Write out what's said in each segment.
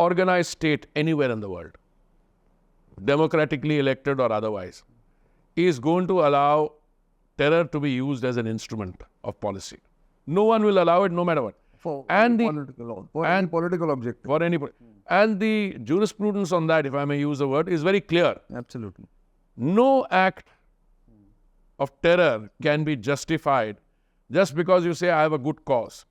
organized state anywhere in the world, democratically elected or otherwise, is going to allow terror to be used as an instrument of policy. No one will allow it, no matter what. For And any political objective. For anybody. And the jurisprudence on that, if I may use the word, is very clear. Absolutely. No act of terror can be justified just because you say, I have a good cause.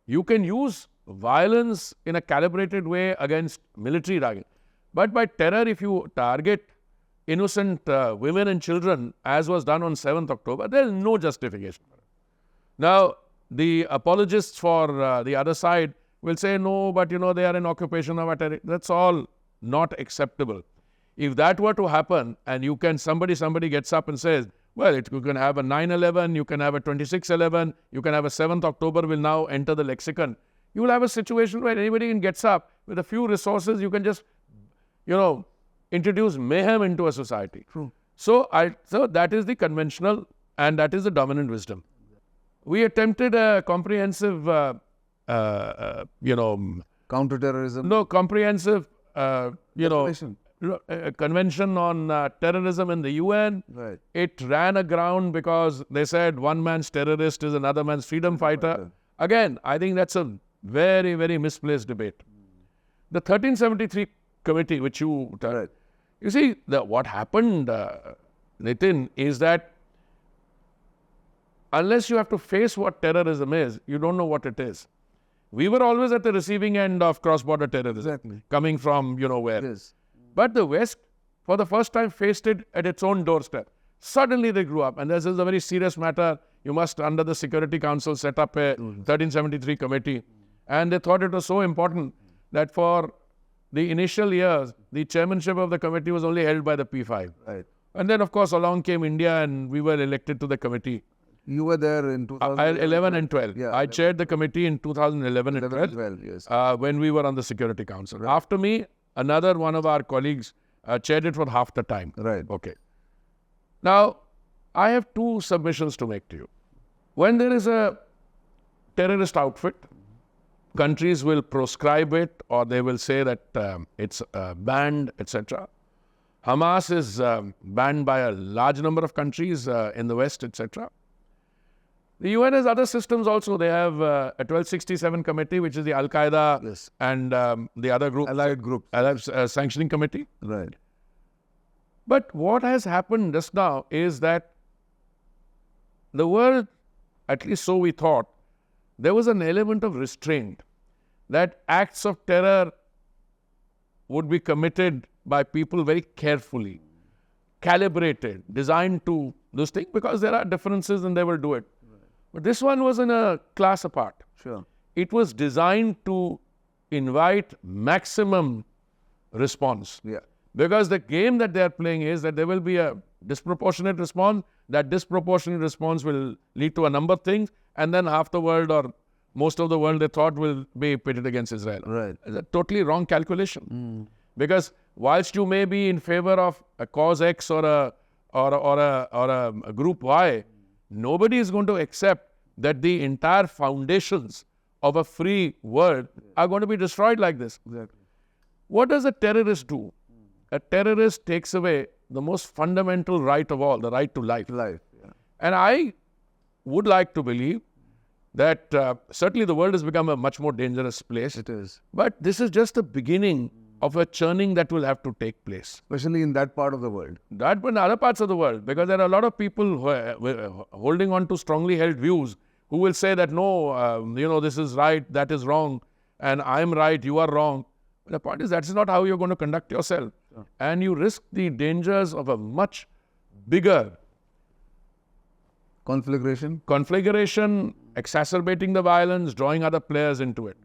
You can use violence in a calibrated way against military target. But by terror, if you target innocent women and children, as was done on 7th October, there is no justification for it. Now, the apologists for the other side will say, no, but they are in occupation of a terror. That's all not acceptable. If that were to happen, and somebody gets up and says, well, you can have a 9/11, you can have a 26/11, you can have a 7th October will now enter the lexicon. You will have a situation where anybody gets up with a few resources, you can just, introduce mayhem into a society. True. So that is the conventional and that is the dominant wisdom. We attempted a comprehensive, counterterrorism. No, comprehensive, Declaration. convention on terrorism in the UN. Right. It ran aground because they said one man's terrorist is another man's freedom fighter. Again, I think that's a very, very misplaced debate. The 1373 committee, which you see, what happened, Nitin, is that unless you have to face what terrorism is, you don't know what it is. We were always at the receiving end of cross-border terrorism, coming from where. Yes. But the West, for the first time, faced it at its own doorstep. Suddenly they grew up, and this is a very serious matter. You must, under the Security Council, set up a 1373 committee. And they thought it was so important that for the initial years, the chairmanship of the committee was only held by the P5. Right. And then, of course, along came India, and we were elected to the committee. You were there in 2011 and 12. Yeah, I chaired the committee in 2011 and 12, yes. when we were on the Security Council. Right. After me, another one of our colleagues chaired it for half the time. Right. Okay. Now, I have two submissions to make to you. When there is a terrorist outfit, countries will proscribe it or they will say that it's banned, etc. Hamas is banned by a large number of countries in the West, etc. The UN has other systems also. They have a 1267 committee, which is the Al-Qaeda and the other group. Allied groups. Allied sanctioning committee. Right. But what has happened just now is that the world, at least so we thought, there was an element of restraint that acts of terror would be committed by people very carefully, calibrated, designed to this thing, because there are differences and they will do it. But this one was in a class apart. Sure. It was designed to invite maximum response. Yeah. Because the game that they are playing is that there will be a disproportionate response. That disproportionate response will lead to a number of things, and then half the world or most of the world they thought will be pitted against Israel. Right. It's a totally wrong calculation. Because whilst you may be in favor of a cause X or a group Y, nobody is going to accept that the entire foundations of a free world are going to be destroyed like this. Exactly. What does a terrorist do? A terrorist takes away the most fundamental right of all, the right to life. And I would like to believe that certainly the world has become a much more dangerous place. It is. But this is just the beginning of a churning that will have to take place. Especially in that part of the world. That, but in other parts of the world, because there are a lot of people who are holding on to strongly held views who will say that no, this is right, that is wrong, and I'm right, you are wrong. But the point is that's not how you're going to conduct yourself. Sure. And you risk the dangers of a much bigger conflagration, exacerbating the violence, drawing other players into it.